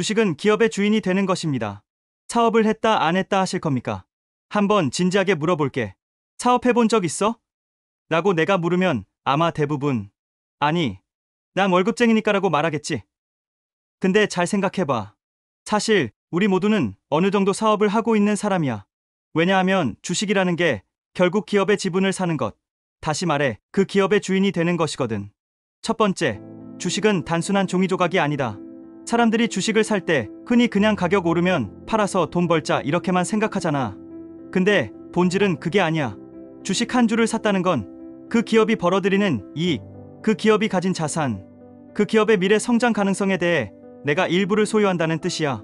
주식은 기업의 주인이 되는 것입니다. 사업을 했다 안 했다 하실 겁니까? 한번 진지하게 물어볼게. 사업해본 적 있어? 라고 내가 물으면 아마 대부분 아니, 난 월급쟁이니까라고 말하겠지. 근데 잘 생각해봐. 사실 우리 모두는 어느 정도 사업을 하고 있는 사람이야. 왜냐하면 주식이라는 게 결국 기업의 지분을 사는 것. 다시 말해 그 기업의 주인이 되는 것이거든. 첫 번째, 주식은 단순한 종이 조각이 아니다. 사람들이 주식을 살 때 흔히 그냥 가격 오르면 팔아서 돈 벌자 이렇게만 생각하잖아. 근데 본질은 그게 아니야. 주식 한 주를 샀다는 건 그 기업이 벌어들이는 이익, 그 기업이 가진 자산, 그 기업의 미래 성장 가능성에 대해 내가 일부를 소유한다는 뜻이야.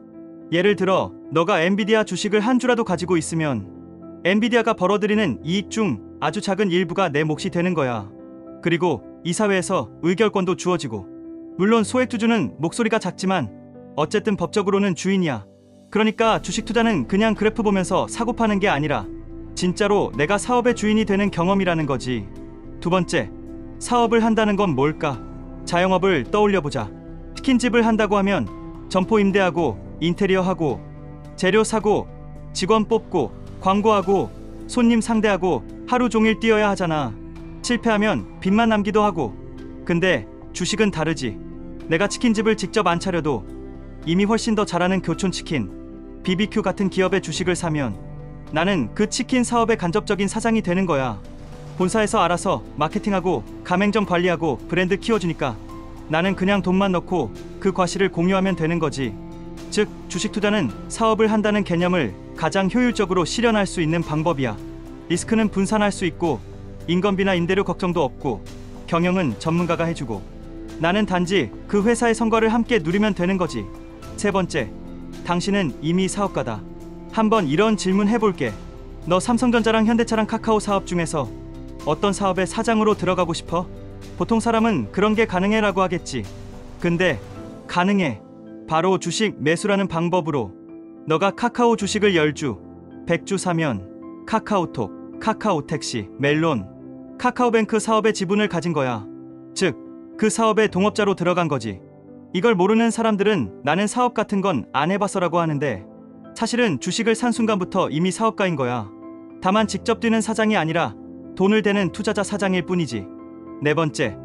예를 들어 너가 엔비디아 주식을 한 주라도 가지고 있으면 엔비디아가 벌어들이는 이익 중 아주 작은 일부가 내 몫이 되는 거야. 그리고 이 사회에서 의결권도 주어지고, 물론 소액주주는 목소리가 작지만 어쨌든 법적으로는 주인이야. 그러니까 주식 투자는 그냥 그래프 보면서 사고 파는 게 아니라 진짜로 내가 사업의 주인이 되는 경험이라는 거지. 두 번째, 사업을 한다는 건 뭘까? 자영업을 떠올려보자. 치킨집을 한다고 하면 점포 임대하고 인테리어 하고 재료 사고 직원 뽑고 광고하고 손님 상대하고 하루 종일 뛰어야 하잖아. 실패하면 빚만 남기도 하고. 근데 주식은 다르지. 내가 치킨집을 직접 안 차려도 이미 훨씬 더 잘하는 교촌치킨, BBQ 같은 기업의 주식을 사면 나는 그 치킨 사업의 간접적인 사장이 되는 거야. 본사에서 알아서 마케팅하고 가맹점 관리하고 브랜드 키워주니까 나는 그냥 돈만 넣고 그 과실을 공유하면 되는 거지. 즉, 주식 투자는 사업을 한다는 개념을 가장 효율적으로 실현할 수 있는 방법이야. 리스크는 분산할 수 있고 인건비나 임대료 걱정도 없고 경영은 전문가가 해주고 나는 단지 그 회사의 성과를 함께 누리면 되는 거지. 세 번째, 당신은 이미 사업가다. 한번 이런 질문 해볼게. 너 삼성전자랑 현대차랑 카카오 사업 중에서 어떤 사업의 사장으로 들어가고 싶어? 보통 사람은 그런 게 가능해 라고 하겠지. 근데 가능해. 바로 주식 매수라는 방법으로. 너가 카카오 주식을 10주, 100주 사면 카카오톡, 카카오택시, 멜론, 카카오뱅크 사업의 지분을 가진 거야. 즉, 그 사업의 동업자로 들어간 거지. 이걸 모르는 사람들은 나는 사업 같은 건 안 해봤어라고 하는데 사실은 주식을 산 순간부터 이미 사업가인 거야. 다만 직접 뛰는 사장이 아니라 돈을 대는 투자자 사장일 뿐이지. 네 번째,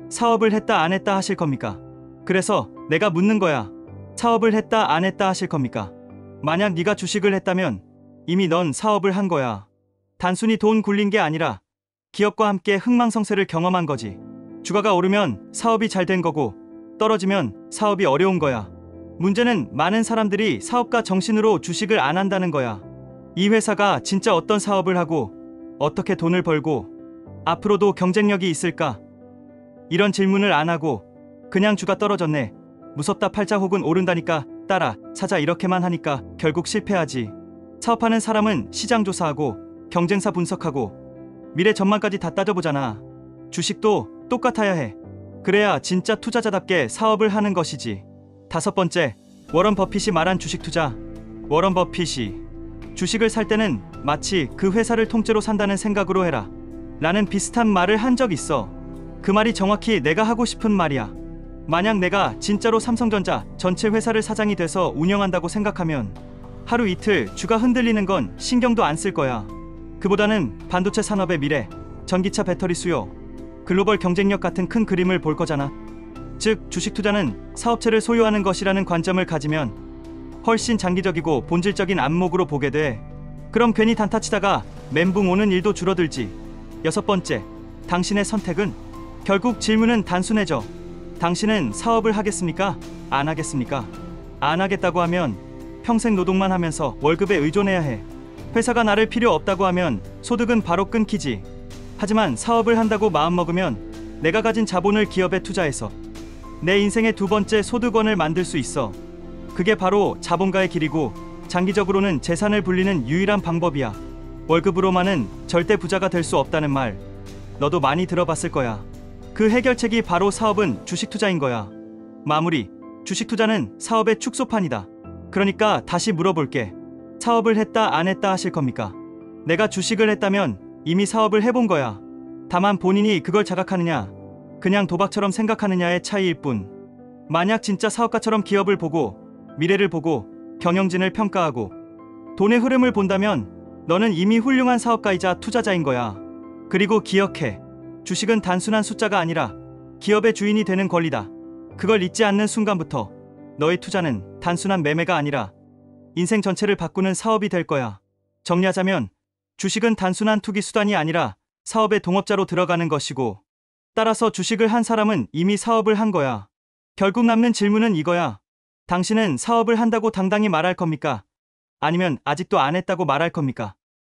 사업을 했다 안 했다 하실 겁니까? 그래서 내가 묻는 거야. 사업을 했다 안 했다 하실 겁니까? 만약 네가 주식을 했다면 이미 넌 사업을 한 거야. 단순히 돈 굴린 게 아니라 기업과 함께 흥망성쇠를 경험한 거지. 주가가 오르면 사업이 잘 된 거고 떨어지면 사업이 어려운 거야. 문제는 많은 사람들이 사업가 정신으로 주식을 안 한다는 거야. 이 회사가 진짜 어떤 사업을 하고 어떻게 돈을 벌고 앞으로도 경쟁력이 있을까? 이런 질문을 안 하고 그냥 주가 떨어졌네, 무섭다 팔자 혹은 오른다니까 따라 사자 이렇게만 하니까 결국 실패하지. 사업하는 사람은 시장 조사하고 경쟁사 분석하고 미래 전망까지 다 따져보잖아. 주식도 똑같아야 해. 그래야 진짜 투자자답게 사업을 하는 것이지. 다섯 번째, 워런 버핏이 말한 주식 투자. 워런 버핏이 주식을 살 때는 마치 그 회사를 통째로 산다는 생각으로 해라 라는 비슷한 말을 한 적 있어. 그 말이 정확히 내가 하고 싶은 말이야. 만약 내가 진짜로 삼성전자 전체 회사를 사장이 돼서 운영한다고 생각하면 하루 이틀 주가 흔들리는 건 신경도 안 쓸 거야. 그보다는 반도체 산업의 미래, 전기차 배터리 수요, 글로벌 경쟁력 같은 큰 그림을 볼 거잖아. 즉, 주식 투자는 사업체를 소유하는 것이라는 관점을 가지면 훨씬 장기적이고 본질적인 안목으로 보게 돼. 그럼 괜히 단타치다가 멘붕 오는 일도 줄어들지. 여섯 번째, 당신의 선택은? 결국 질문은 단순해져. 당신은 사업을 하겠습니까? 안 하겠습니까? 안 하겠다고 하면 평생 노동만 하면서 월급에 의존해야 해. 회사가 나를 필요 없다고 하면 소득은 바로 끊기지. 하지만 사업을 한다고 마음먹으면 내가 가진 자본을 기업에 투자해서 내 인생의 두 번째 소득원을 만들 수 있어. 그게 바로 자본가의 길이고 장기적으로는 재산을 불리는 유일한 방법이야. 월급으로만은 절대 부자가 될 수 없다는 말 너도 많이 들어봤을 거야. 그 해결책이 바로 사업은 주식 투자인 거야. 마무리, 주식 투자는 사업의 축소판이다. 그러니까 다시 물어볼게. 사업을 했다 안 했다 하실 겁니까? 내가 주식을 했다면 이미 사업을 해본 거야. 다만 본인이 그걸 자각하느냐 그냥 도박처럼 생각하느냐의 차이일 뿐. 만약 진짜 사업가처럼 기업을 보고 미래를 보고 경영진을 평가하고 돈의 흐름을 본다면 너는 이미 훌륭한 사업가이자 투자자인 거야. 그리고 기억해. 주식은 단순한 숫자가 아니라 기업의 주인이 되는 권리다. 그걸 잊지 않는 순간부터 너의 투자는 단순한 매매가 아니라 인생 전체를 바꾸는 사업이 될 거야. 정리하자면 주식은 단순한 투기 수단이 아니라 사업의 동업자로 들어가는 것이고, 따라서 주식을 한 사람은 이미 사업을 한 거야. 결국 남는 질문은 이거야. 당신은 사업을 한다고 당당히 말할 겁니까? 아니면 아직도 안 했다고 말할 겁니까?